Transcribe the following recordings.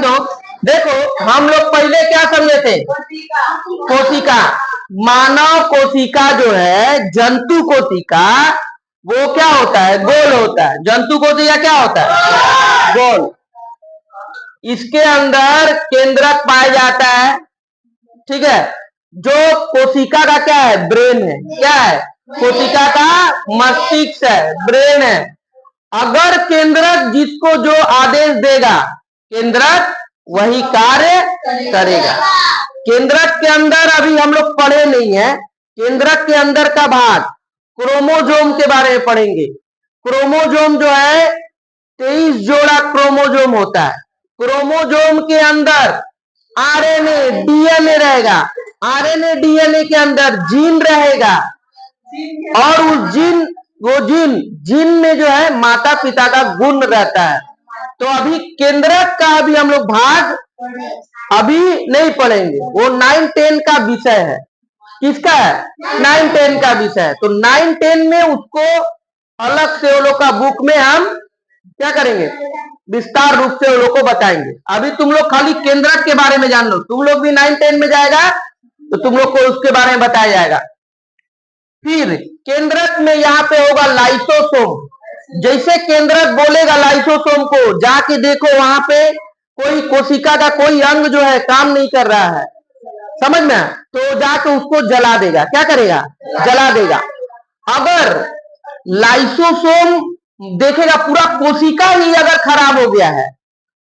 दो। देखो हम लोग पहले क्या समझे थे, कोशिका, मानव कोशिका जो है, जंतु कोशिका वो क्या होता है, गोल होता है। जंतु कोशिका क्या होता है, गोल। इसके अंदर केंद्रक पाया जाता है, ठीक है। जो कोशिका का क्या है, ब्रेन है। क्या है, कोशिका का मस्तिष्क है, ब्रेन है। अगर केंद्रक जिसको जो आदेश देगा, केंद्रक वही कार्य करेगा। केंद्रक के अंदर अभी हम लोग पढ़े नहीं है। केंद्रक के अंदर का भाग क्रोमोजोम के बारे में पढ़ेंगे। क्रोमोजोम जो है 23 जोड़ा क्रोमोजोम होता है। क्रोमोजोम के अंदर आरएनए डीएनए रहेगा। आरएनए डीएनए के अंदर जीन रहेगा, और उस जीन में जो है माता पिता का गुण रहता है। तो अभी केंद्रक का अभी हम लोग भाग अभी नहीं पढ़ेंगे, वो 9-10 का विषय है। किसका है, 9-10 का विषय है। तो 9-10 में उसको अलग से वो लोग का बुक में हम क्या करेंगे, विस्तार रूप से वो लोग को बताएंगे। अभी तुम लोग खाली केंद्रक के बारे में जान लो। तुम लोग भी 9-10 में जाएगा तो तुम लोग को उसके बारे में बताया जाएगा। फिर केंद्रक में यहाँ पे होगा लाइसोसोम। जैसे केंद्रक बोलेगा लाइसोसोम को, जाके देखो वहां पे कोई कोशिका का कोई अंग जो है काम नहीं कर रहा है, समझ में, तो जाके उसको जला देगा। क्या करेगा, जला देगा। अगर लाइसोसोम देखेगा पूरा कोशिका ही अगर खराब हो गया है,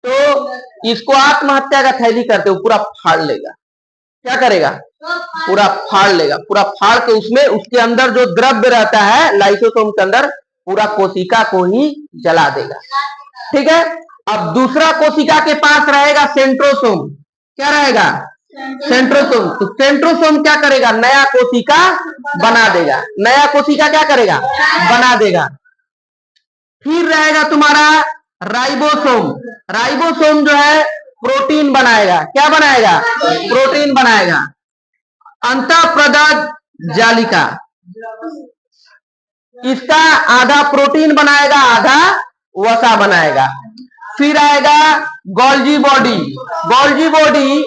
तो इसको आत्महत्या का थैली करते हुए पूरा फाड़ लेगा। क्या करेगा, पूरा फाड़ लेगा। पूरा फाड़ के उसमें उसके अंदर जो द्रव्य रहता है लाइसोसोम के अंदर, पूरा कोशिका को ही जला देगा। ठीक है। अब दूसरा कोशिका के पास रहेगा सेंट्रोसोम। क्या रहेगा, सेंट्रोसोम। तो सेंट्रोसोम क्या करेगा, नया कोशिका बना देगा। नया कोशिका क्या करेगा, बना देगा। फिर रहेगा तुम्हारा राइबोसोम। राइबोसोम जो है प्रोटीन बनाएगा। क्या बनाएगा, प्रोटीन बनाएगा। अंतःप्रदर जालिका, इसका आधा प्रोटीन बनाएगा, आधा वसा बनाएगा। फिर आएगा Golgi body. Golgi body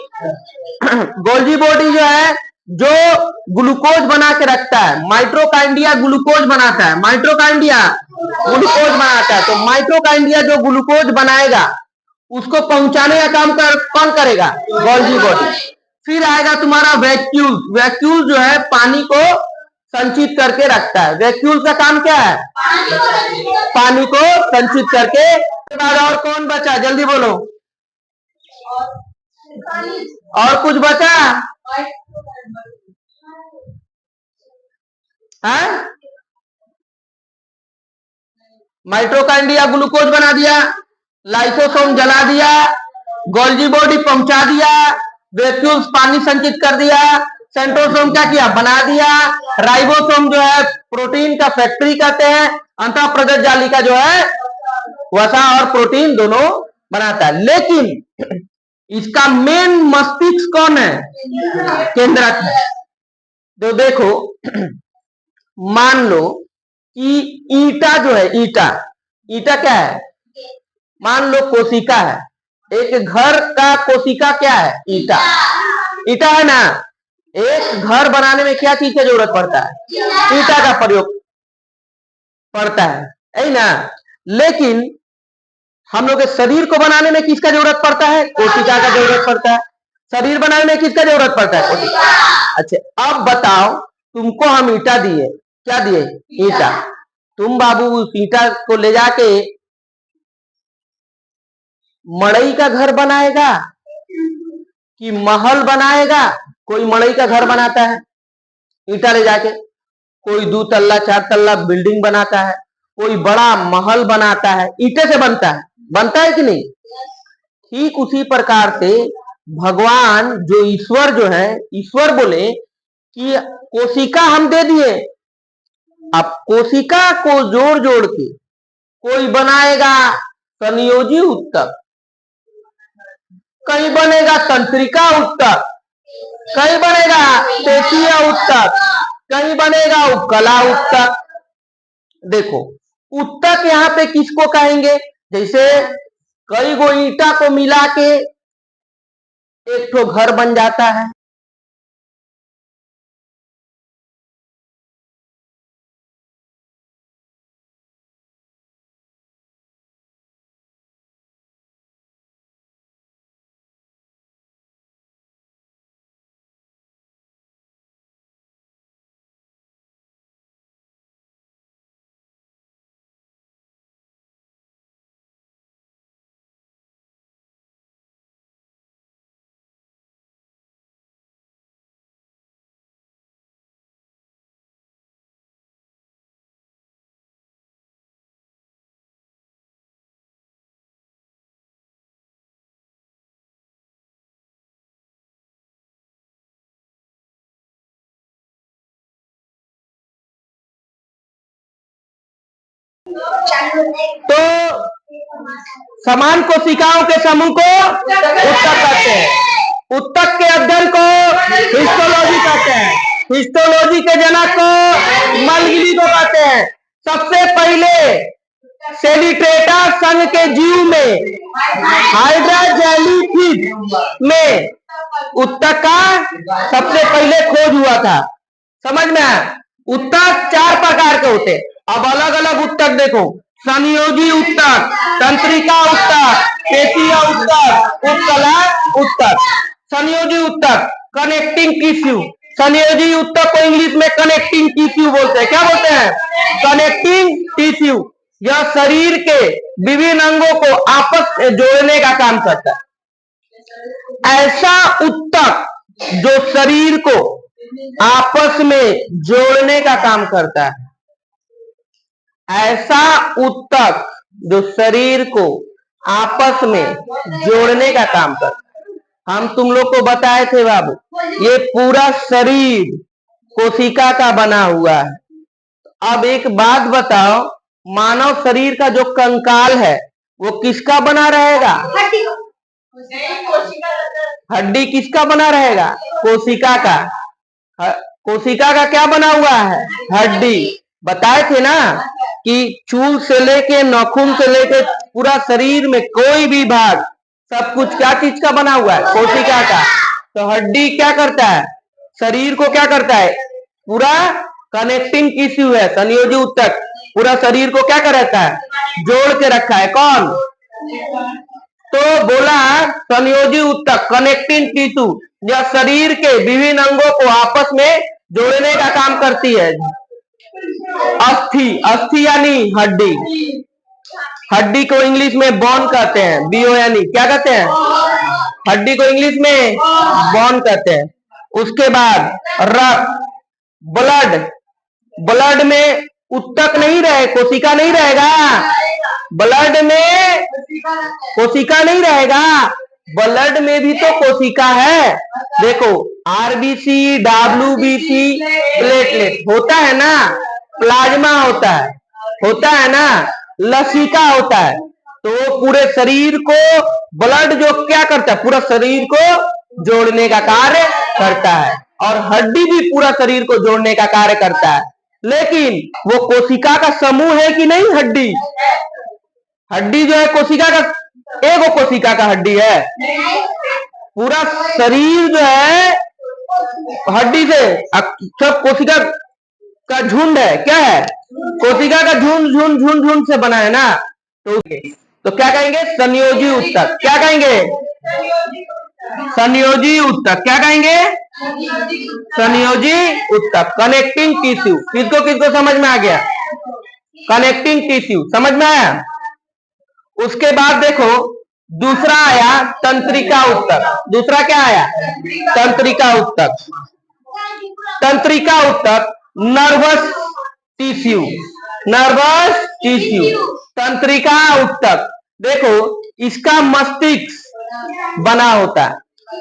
Golgi body जो है, जो ग्लूकोज बना के रखता है। माइट्रोकाइंडिया ग्लूकोज बनाता है। माइट्रोकाइंडिया ग्लूकोज बनाता है। तो माइट्रोकाइंडिया जो ग्लूकोज बनाएगा उसको पहुंचाने का काम कौन करेगा, गोल्जी बॉडी। फिर आएगा तुम्हारा वैक्यूल। वैक्यूल जो है पानी को संचित करके रखता है। वैक्यूल का काम क्या है, पानी को संचित करके। और कौन बचा, जल्दी बोलो, और कुछ बचा है? माइट्रोकाइंडिया ग्लूकोज बना दिया, लाइसोसोम जला दिया, गोल्जी बॉडी पहुंचा दिया, वैक्यूल्स पानी संचित कर दिया, सेंट्रोसोम क्या किया, बना दिया। राइबोसोम जो है प्रोटीन का फैक्ट्री कहते हैं। अंतःप्रदर जालिका जो है वसा और प्रोटीन दोनों बनाता है। लेकिन इसका मेन मस्तिष्क कौन है, केंद्रक है। तो देखो मान लो कि ईटा जो है, ईटा, ईटा क्या है, मान लो कोशिका है। एक घर का कोशिका क्या है, ईटा। ईटा है ना। एक घर बनाने में क्या चीज की जरूरत पड़ता है, ईटा का प्रयोग पड़ता है ना। लेकिन हम लोग के शरीर को बनाने में किसका जरूरत पड़ता है, कोशिका का जरूरत पड़ता है। शरीर बनाने में किसका जरूरत पड़ता है, कोशिका। अच्छा अब बताओ, तुमको हम ईटा दिए, क्या दिए, ईटा। तुम बाबू उस ईटा को ले जाके मड़ई का घर बनाएगा कि महल बनाएगा। कोई मड़ई का घर बनाता है ईटा ले जाके, कोई 2 तल्ला 4 तल्ला बिल्डिंग बनाता है, कोई बड़ा महल बनाता है, ईटे से बनता है कि नहीं। ठीक उसी प्रकार से भगवान जो ईश्वर जो है, ईश्वर बोले कि कोशिका हम दे दिए। अब कोशिका को जोड़ जोड़ के कोई बनाएगा संयोजी उत्तक, कहीं बनेगा तंत्रिका उत्तक, कहीं बनेगा पेशीय उत्तक, कहीं बनेगा उपकला उत्तक। देखो उत्तक यहाँ पे किसको कहेंगे, जैसे कई गो ईंटा को मिला के एक ठो घर बन जाता है। तो समान कोशिकाओं के समूह को उत्तक कहते हैं। उत्तक के अध्ययन को हिस्टोलॉजी कहते हैं। हिस्टोलॉजी के जनक को मलगिली को कहते हैं। सबसे पहले सेलिट्रेटा संघ के जीव में हाइड्रा जेलीफिश में उत्तक का सबसे पहले खोज हुआ था। समझ में आया? उत्तक 4 प्रकार के होते हैं। अब अलग अलग उत्तक देखो, संयोजी उत्तक, तंत्रिका उत्तक, पेशीय उत्तक, उपकला उत्तक। संयोजी उत्तक कनेक्टिंग टिश्यू। संयोजी उत्तक को इंग्लिश में कनेक्टिंग टिश्यू बोलते हैं। क्या बोलते हैं? Connecting tissue. यह शरीर के विभिन्न अंगों को आपस में जोड़ने का काम करता है। ऐसा उत्तक जो शरीर को आपस में जोड़ने का काम करता है। ऐसा उत्तक जो शरीर को आपस में जोड़ने का काम करता है। हम तुम लोग को बताए थे बाबू, ये पूरा शरीर कोशिका का बना हुआ है। अब एक बात बताओ, मानव शरीर का जो कंकाल है वो किसका बना रहेगा? हड्डी किसका बना रहेगा? कोशिका का। कोशिका का क्या बना हुआ है? हड्डी। बताए थे ना कि चूल से लेके नाखून से लेके पूरा शरीर में कोई भी भाग सब कुछ क्या चीज का बना हुआ है? कोशिका का। तो हड्डी क्या करता है? शरीर को क्या करता है? पूरा कनेक्टिंग टिश्यू है, संयोजी उत्तक। पूरा शरीर को क्या कर रखा है? जोड़ के रखा है। कौन? तो बोला संयोजी उत्तक कनेक्टिंग टिश्यू, यह शरीर के विभिन्न अंगों को आपस में जोड़ने का काम करती है। अस्थि, अस्थि यानी हड्डी। हड्डी को इंग्लिश में बोन कहते हैं। बीओ यानी क्या कहते हैं? हड्डी को इंग्लिश में बोन कहते हैं। उसके बाद रक्त, ब्लड। ब्लड में उत्तक नहीं रहे, कोशिका नहीं रहेगा। ब्लड में कोशिका नहीं रहेगा। ब्लड में भी तो कोशिका है। देखो, आरबीसी, डब्ल्यूबीसी, प्लेटलेट होता है ना, प्लाज्मा होता है ना, लसिका होता है। तो पूरे शरीर को ब्लड जो क्या करता है? पूरा शरीर को जोड़ने का कार्य करता है। और हड्डी भी पूरा शरीर को जोड़ने का कार्य करता है। लेकिन वो कोशिका का समूह है कि नहीं? हड्डी, हड्डी जो है कोशिका का, एगो कोशिका का हड्डी है। पूरा शरीर जो है हड्डी से सब कोशिका का झुंड है। क्या है? कोशिका का झुंड झुंड झुंड झुंड से बना है ना। तो क्या कहेंगे? संयोजी उत्तक। क्या कहेंगे? संयोजी उत्तक। क्या कहेंगे? संयोजी उत्तक कनेक्टिंग टिश्यू। किसको किसको समझ में आ गया? कनेक्टिंग टिश्यू समझ में आया? उसके बाद देखो दूसरा आया तंत्रिका उत्तक। दूसरा क्या आया? तंत्रिका उत्तक। तंत्रिका उत्तक नर्वस टिश्यू। नर्वस टिश्यू, तंत्रिका उत्तक। देखो इसका मस्तिष्क बना होता है।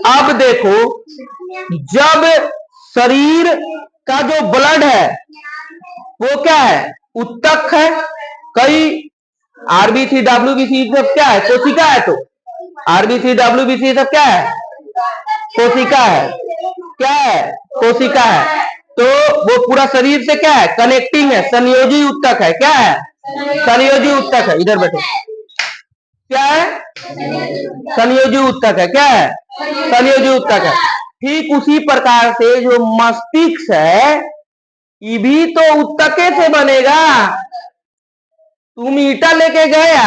अब देखो, जब शरीर का जो ब्लड है वो क्या है? उत्तक है। कई आरबीसी, डब्ल्यूबीसी सब क्या है? कोशिका है। तो आरबीसी, डब्ल्यूबीसी सब क्या है? कोशिका है। क्या है? कोशिका है। तो वो पूरा शरीर से क्या है? कनेक्टिंग है, संयोजी उत्तक है। क्या है? संयोजी उत्तक है। इधर बैठो। क्या है? संयोजी उत्तक है। क्या है? संयोजी उत्तक है। ठीक उसी प्रकार से जो मस्तिष्क है ये भी तो उत्तके से बनेगा। तुम ईटा लेके गया,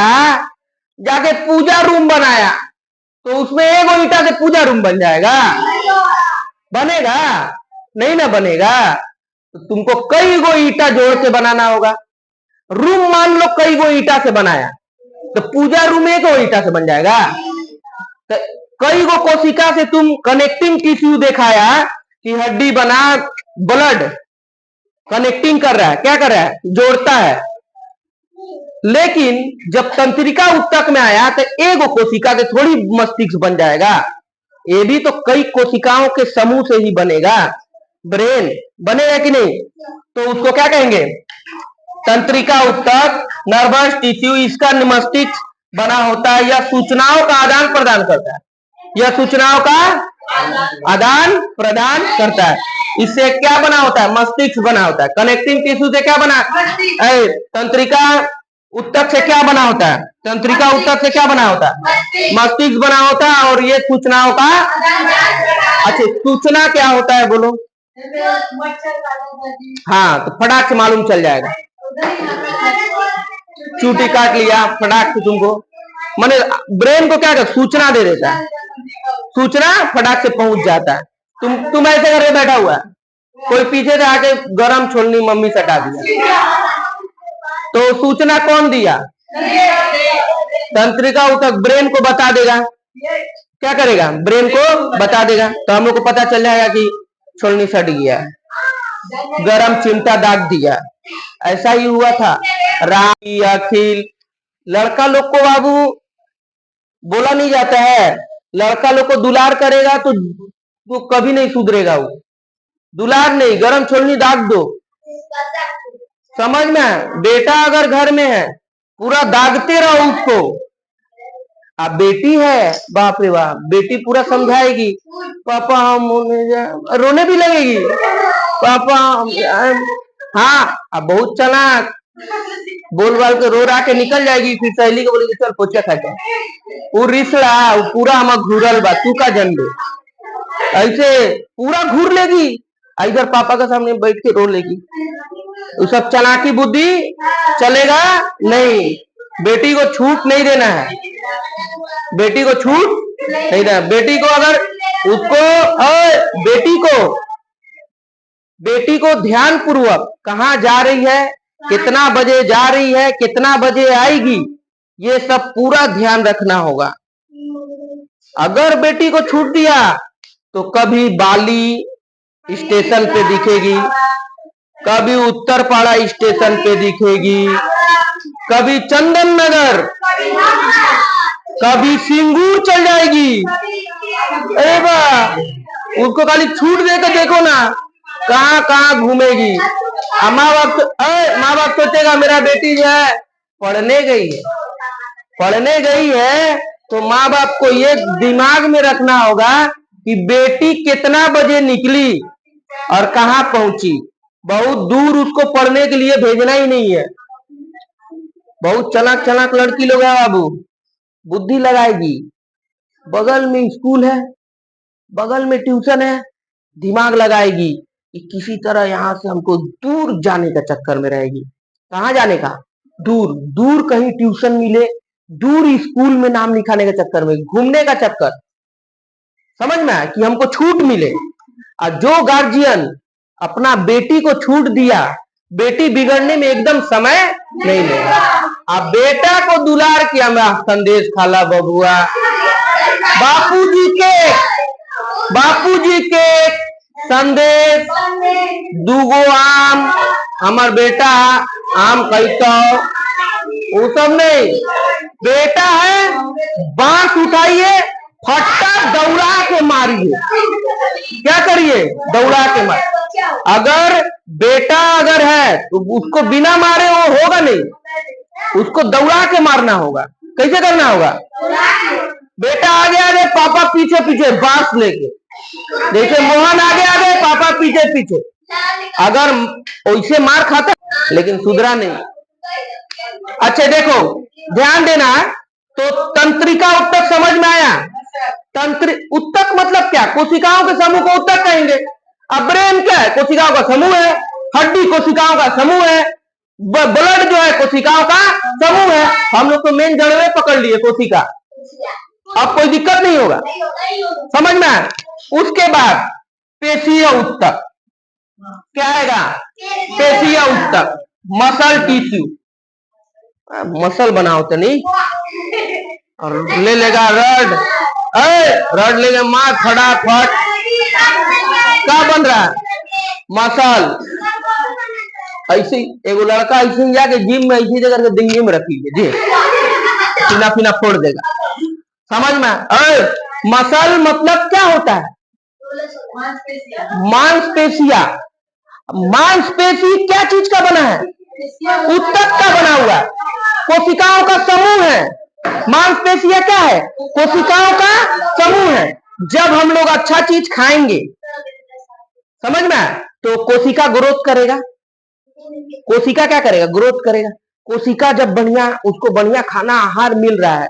जाके पूजा रूम बनाया, तो उसमें एक ईटा से पूजा रूम बन जाएगा? बनेगा नहीं ना बनेगा। तो तुमको कई गो ईटा जोड़ के बनाना होगा। रूम मान लो कई गो ईटा से बनाया, तो पूजा रूम एक गो ईटा से बन जाएगा? तो कई गो कोशिका से तुम कनेक्टिंग टिश्यू दिखाया कि हड्डी बना, ब्लड कनेक्टिंग कर रहा है, क्या कर रहा है? जोड़ता है। लेकिन जब तंत्रिका उत्तक में आया तो एक कोशिका से थोड़ी मस्तिष्क बन जाएगा, ये भी तो कई कोशिकाओं के समूह से ही बनेगा। ब्रेन बनेगा कि नहीं? तो उसको क्या कहेंगे? तंत्रिका उत्तक, नर्वस टिश्यू, इसका मस्तिष्क बना होता है। यह सूचनाओं का आदान प्रदान करता है। यह सूचनाओं का आदान प्रदान करता है। इससे क्या बना होता है? मस्तिष्क बना होता है। कनेक्टिंग टिश्यू से क्या बना? तंत्रिका उत्तक से क्या बना होता है? तंत्रिका उत्तक से क्या बना होता है? मस्तिष्क बना होता है। और ये सूचनाओं का, अच्छा सूचना क्या होता है बोलो? हाँ, तो फटाक से मालूम चल जाएगा। चूटी काट लिया फटाक से तुमको, माने ब्रेन को क्या कर सूचना दे देता है, सूचना फटाक से पहुंच जाता है। तुम ऐसे करके बैठा हुआ है, कोई पीछे से आके गरम छोलनी मम्मी से हटा दिया, तो सूचना कौन दिया? तंत्रिका उत्तक ब्रेन को बता देगा। क्या करेगा? ब्रेन को बता देगा। तो हम लोग को पता चल जाएगा कि छोलनी सट गया, गरम चिमटा दाग दिया। ऐसा ही हुआ था। रामी, अखिल, लड़का लोग को बाबू बोला नहीं जाता है, लड़का लोग को दुलार करेगा तो कभी नहीं सुधरेगा वो। दुलार नहीं, गरम छोलनी दाग दो, समझ में? बेटा अगर घर में है पूरा दागते रहो उसको। अब बेटी है, बाप रे बाप, बेटी पूरा समझाएगी, पापा हम रोने भी लगेगी, पापा हाँ। अब बहुत चालाक, बोल बाल के रो रहा के निकल जाएगी, फिर सहेली को बोलेगी चल पोछा खा के। वो रिसड़ा पूरा हम घूरल बा, तू का जन दे, ऐसे पूरा घूर लेगी। इधर पापा के सामने बैठ के रो लेगी। वो सब चालाकी बुद्धि चलेगा नहीं। बेटी को छूट नहीं देना है, बेटी को छूट नहीं देना। बेटी को अगर उसको बेटी को ध्यान पूर्वक कहाँ जा रही है, कितना बजे जा रही है, कितना बजे आएगी, ये सब पूरा ध्यान रखना होगा। अगर बेटी को छूट दिया तो कभी बाली स्टेशन पे दिखेगी, कभी उत्तरपाड़ा स्टेशन पे दिखेगी, कभी चंदन नगर, कभी सिंगूर चल जाएगी। अरे वाह, उसको खाली छूट देकर देखो ना, कहाँ कहाँ घूमेगी। माँ बाप सोचेगा मेरा बेटी जो है पढ़ने गई है, पढ़ने गई है, तो माँ बाप को ये दिमाग में रखना होगा कि बेटी कितना बजे निकली और कहाँ पहुंची। बहुत दूर उसको पढ़ने के लिए भेजना ही नहीं है। बहुत चलाक चलाक लड़की लोग है बाबू, बुद्धि लगाएगी। बगल में स्कूल है, बगल में ट्यूशन है, दिमाग लगाएगी कि किसी तरह यहाँ से हमको दूर जाने का चक्कर में रहेगी। कहाँ जाने का? दूर दूर, कहीं ट्यूशन मिले, दूर स्कूल में नाम लिखाने का चक्कर में, घूमने का चक्कर, समझ में आया? कि हमको छूट मिले। और जो गार्जियन अपना बेटी को छूट दिया, बेटी बिगड़ने में एकदम समय नहीं लेगा। अब बेटा को दुलार किया, मैं संदेश खाला बबुआ, बापूजी के संदेश, दूगो आम, हमार बेटा आम कहता, वो सब नहीं। बेटा है, बांस उठाइए, फट्टा दौड़ा के मारिए। क्या करिए? दौड़ा के मार। अगर बेटा अगर है तो उसको बिना मारे वो होगा नहीं, उसको दौड़ा के मारना होगा। कैसे करना होगा? बेटा आगे आगे, पापा पीछे पीछे, बांस लेके। जैसे मोहन आगे आगे, पापा पीछे पीछे। अगर वैसे मार खाता, लेकिन सुधरा नहीं। अच्छा देखो, ध्यान देना, तो तंत्रिका उत्तक समझ में आया? तंत्र उत्तक मतलब क्या? कोशिकाओं के समूह को उत्तक कहेंगे। अब ब्रेन क्या है? कोशिकाओं का समूह है। हड्डी कोशिकाओं का समूह है। ब्लड जो है कोशिकाओं का समूह है। हम लोग तो मेन जड़ में पकड़ लिए कोशिका, अब कोई दिक्कत नहीं होगा, समझ में आया? उसके बाद पेशीय उत्तक क्या आएगा? पेशीय उत्तक, मसल टिश्यू, मसल बनाओ तो नहीं, और ले लेगा रड, रड लेगा मार फटाफट, क्या बन रहा है? मसल। ऐसे एगो लड़का ऐसे ही जाके जिम में ऐसी जगह डिंगी में रखी जी, फिना फिना फोड़ देगा, समझ में? मसल मतलब क्या होता है? मांसपेशिया। मांसपेशी क्या चीज का बना है? उत्तक का बना हुआ है, कोशिकाओं का समूह है। मांसपेशिया क्या है? कोशिकाओं का समूह है। जब हम लोग अच्छा चीज खाएंगे, समझ में, तो कोशिका ग्रोथ करेगा। कोशिका क्या करेगा? ग्रोथ करेगा। कोशिका जब बढ़िया, उसको बढ़िया खाना आहार मिल रहा है,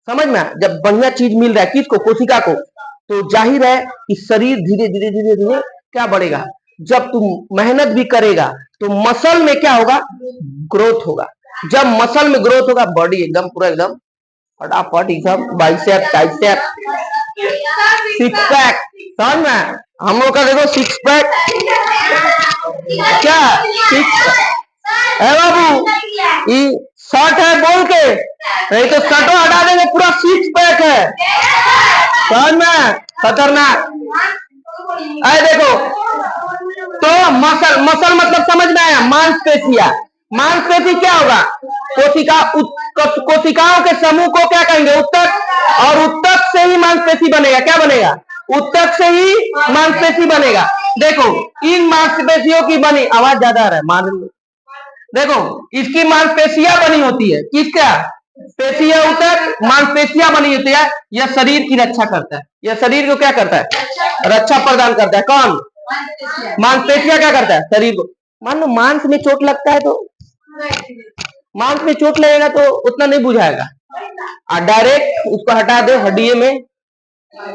समझ में, जब बढ़िया चीज मिल रहा है किसको? कोशिका को, तो जाहिर है कि शरीर धीरे धीरे धीरे धीरे क्या बढ़ेगा। जब तुम मेहनत भी करेगा तो मसल में क्या होगा? ग्रोथ होगा। जब मसल में ग्रोथ होगा, बॉडी एकदम पूरा एकदम फटाफट एकदम बाइसेप ट्राइसेप सिक्स पैक, समझ में? हम लोग का देखो सिक्स पैक क्या सिक्स है बाबू, ये शर्ट है बोल के, नहीं तो शर्टो हटा देंगे, पूरा सिक्स पैक है, समझ में? खतरनाक। अरे देखो, तो मसल, मसल मतलब समझ में आया? मांसपेशिया। मांसपेशी क्या होगा? कोशिकाओं के समूह को क्या कहेंगे? उत्तक। और उत्तक से ही मांसपेशी बनेगा। क्या बनेगा? उत्तक से ही मांसपेशी बनेगा। देखो, इन मांसपेशियों की बनी, आवाज ज्यादा आ रहा है, मान लो, देखो इसकी मांसपेशियां बनी होती है, किसका? पेशीय उत्तक, मांसपेशियां बनी होती है। यह शरीर की रक्षा करता है। यह शरीर को क्या करता है? रक्षा प्रदान करता है। कौन? मांसपेशियां क्या करता है? शरीर को। मान लो मांस में चोट लगता है, तो मांस में चोट लगेगा तो उतना नहीं बुझाएगा, और डायरेक्ट उसको हटा दे हड्डी में,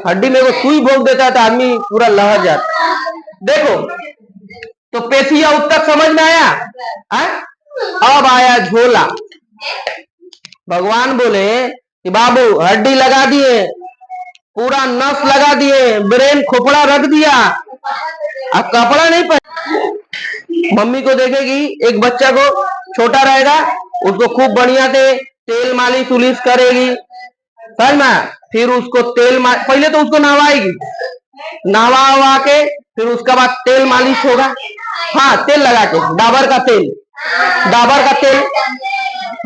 हड्डी में वो सुई भोग देता है तो आदमी पूरा लहर जाता है। देखो, तो पेशीय उत्तक समझ में आया? अब आया झोला। भगवान बोले कि बाबू हड्डी लगा दिए, पूरा नस लगा दिए, ब्रेन खोपड़ा रख दिया, अब कपड़ा नहीं पहन। मम्मी को देखेगी, एक बच्चा को छोटा रहेगा, उसको खूब बढ़िया से तेल मालिश उलिश करेगी, समझ में? फिर उसको पहले तो उसको नहवाएगी, नहवा के फिर उसके बाद तेल मालिश होगा। हाँ, तेल लगा के, डाबर का तेल, डाबर का तेल,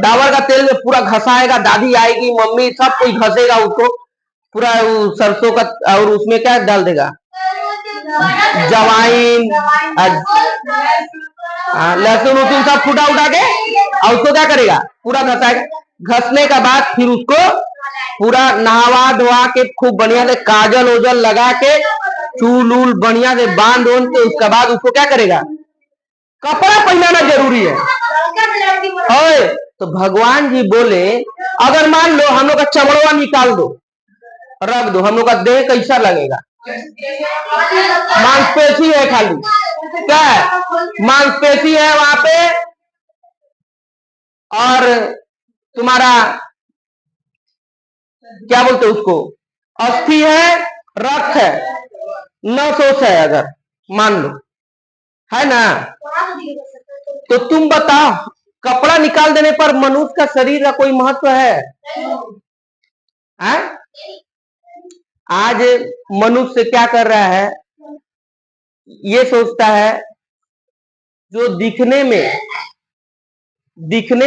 डाबर का तेल में पूरा घसाएगा। दादी आएगी, मम्मी, सब कोई घसेगा उसको पूरा, सरसों का, और उसमें क्या डाल देगा? जवाइन, लहसुन उसून सब फूटा उठा के, और उसको क्या करेगा? पूरा घसाएगा। घसने का बाद फिर उसको पूरा नहवा धोवा के खूब बढ़िया से काजल ओजल लगा के, चूल उल बढ़िया से बांध ओंध के, उसके बाद उसको क्या करेगा? कपड़ा पहनाना जरूरी है। ओए, तो भगवान जी बोले अगर मान लो हम लोग का चमड़वा निकाल दो, रख दो, हम लोग का देह कैसा लगेगा? मांसपेशी है खाली, क्या है? मांसपेशी है वहां पे, और तुम्हारा क्या बोलते उसको, अस्थि है, रक्त है, नसोस है, अगर मान लो है ना, तो तुम बताओ कपड़ा निकाल देने पर मनुष्य का शरीर का कोई महत्व है? आज मनुष्य क्या कर रहा है? ये सोचता है जो दिखने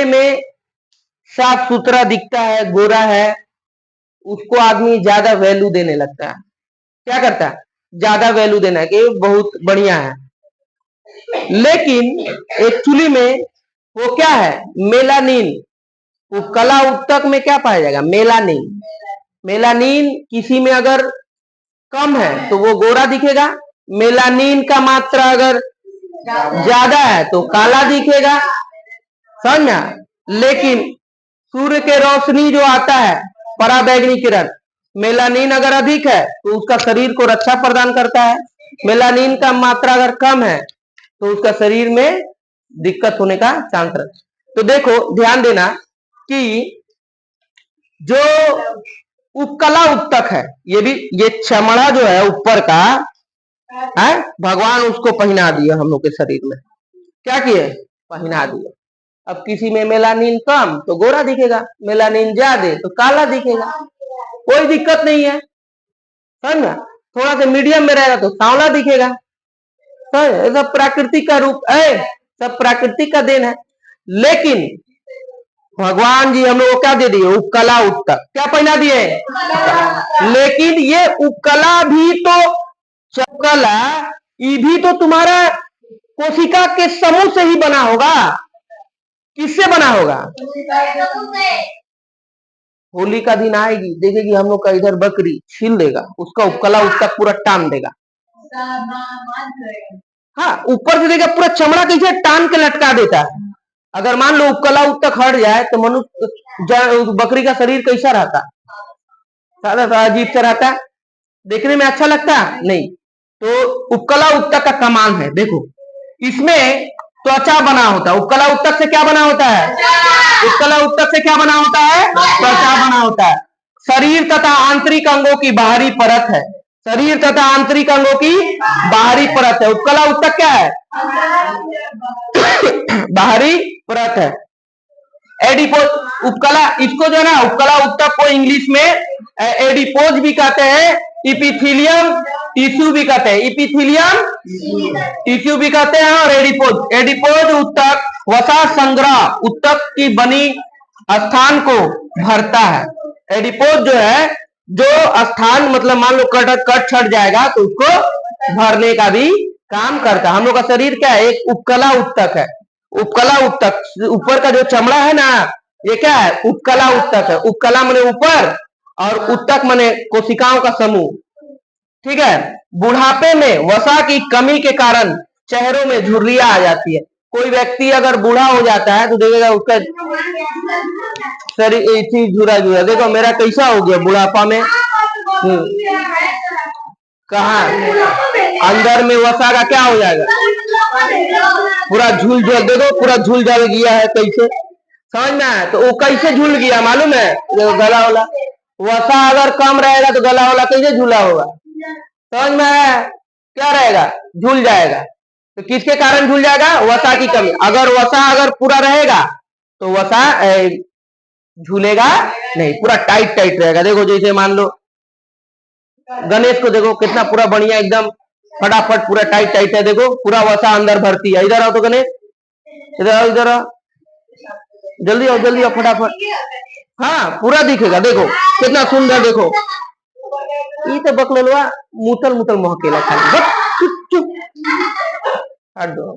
में साफ सुथरा दिखता है, गोरा है, उसको आदमी ज्यादा वैल्यू देने लगता है। क्या करता है? ज्यादा वैल्यू देना है कि बहुत बढ़िया है। लेकिन एक्चुअली में वो क्या है? मेलानिन। वो कला उत्तक में क्या पाया जाएगा? मेलानिन। मेलानिन किसी में अगर कम है तो वो गोरा दिखेगा, मेलानिन का मात्रा अगर ज्यादा है तो काला दिखेगा, समझ में? लेकिन सूर्य के रोशनी जो आता है, पराबैंगनी किरण, मेलानिन अगर अधिक है तो उसका शरीर को रक्षा प्रदान करता है, मेलानिन का मात्रा अगर कम है तो उसका शरीर में दिक्कत होने का चांस रहता है। तो देखो ध्यान देना कि जो उपकला उत्तक है, ये चमड़ा जो है ऊपर का है, भगवान उसको पहना दिया हम लोग के शरीर में। क्या किए? पहना दिया। अब किसी में मेलानिन कम तो गोरा दिखेगा, मेलानिन ज्यादा तो काला दिखेगा, कोई दिक्कत नहीं है, समझ। थोड़ा सा मीडियम में रहेगा तो सांवला दिखेगा। सब प्राकृतिक का रूप है, सब प्राकृतिक का देन है। लेकिन भगवान जी हम लोग को क्या दे दिए? उपकला उत्तक। क्या पहना दिए? लेकिन ये उपकला भी तो, उपकला ये भी तो तुम्हारा कोशिका के समूह से ही बना होगा। किससे बना होगा? होली का दिन आएगी, देखेगी हम लोग का इधर बकरी छील देगा, उसका उपकला उत्तक पूरा टान देगा। हाँ, ऊपर से देखा पूरा चमड़ा कैसे टान के लटका देता है। अगर मान लो उपकला उत्तक हट जाए तो मनुष्य बकरी का शरीर कैसा रहता? सादा अजीब सा रहता, देखने में अच्छा लगता नहीं। तो उपकला उत्तक का कमाल है, देखो इसमें त्वचा बना होता है। उपकला उत्तक से क्या बना होता है? उपकला उत्तक से क्या बना होता है? त्वचा बना होता है। शरीर तथा आंतरिक अंगों की बाहरी परत है, शरीर तथा आंतरिक अंगों की बाहरी परत है। उपकला उत्तक क्या है? बाहरी परत है। एडिपोज, उपकला, इसको जो है ना उपकला उत्तक को इंग्लिश में एडिपोज भी कहते हैं, इपिथीलियम टिश्यू भी कहते हैं, इपिथीलियम टिश्यू भी कहते हैं, और एडिपोज उत्तक वसा संग्रह उत्तक की बनी स्थान को भरता है। एडिपोज जो है, जो स्थान मतलब मान लो कट छट जाएगा तो उसको भरने का भी काम करता है। हम लोग का शरीर क्या है? एक उपकला उत्तक है। उपकला उत्तक, ऊपर का जो चमड़ा है ना, ये क्या है? उपकला उत्तक है। उपकला माने ऊपर और उत्तक माने कोशिकाओं का समूह, ठीक है। बुढ़ापे में वसा की कमी के कारण चेहरों में झुर्रियां आ जाती है। कोई व्यक्ति अगर बूढ़ा हो जाता है तो देखेगा उसका शरीर ऐसी झुरा झुरा, देखो मेरा कैसा हो गया बुढ़ापा में। कहा अंदर में वसा का क्या हो जाएगा? पूरा झूल झूल, देखो पूरा झूल झाल गया है कैसे, समझ में आया? तो वो कैसे झूल गया मालूम है? गला वाला वसा अगर कम रहेगा तो गला वाला कैसे झूला होगा? समझ में आया? क्या रहेगा? झूल जाएगा। तो किसके कारण झूल जाएगा? वसा की कमी। अगर वसा अगर पूरा रहेगा तो वसा झूलेगा नहीं, पूरा टाइट टाइट रहेगा। देखो जैसे मान लो गणेश को देखो कितना पूरा बढ़िया एकदम फटाफट पूरा टाइट टाइट है, देखो पूरा वसा अंदर भरती है। इधर आओ तो गणेश, इधर आओ, इधर आओ, जल्दी आओ फटाफट। हाँ पूरा दिखेगा, देखो कितना सुंदर। देखो ये तो बकलोलवा मुतल मुतल महकेला खाली, चुप चुप हट दो।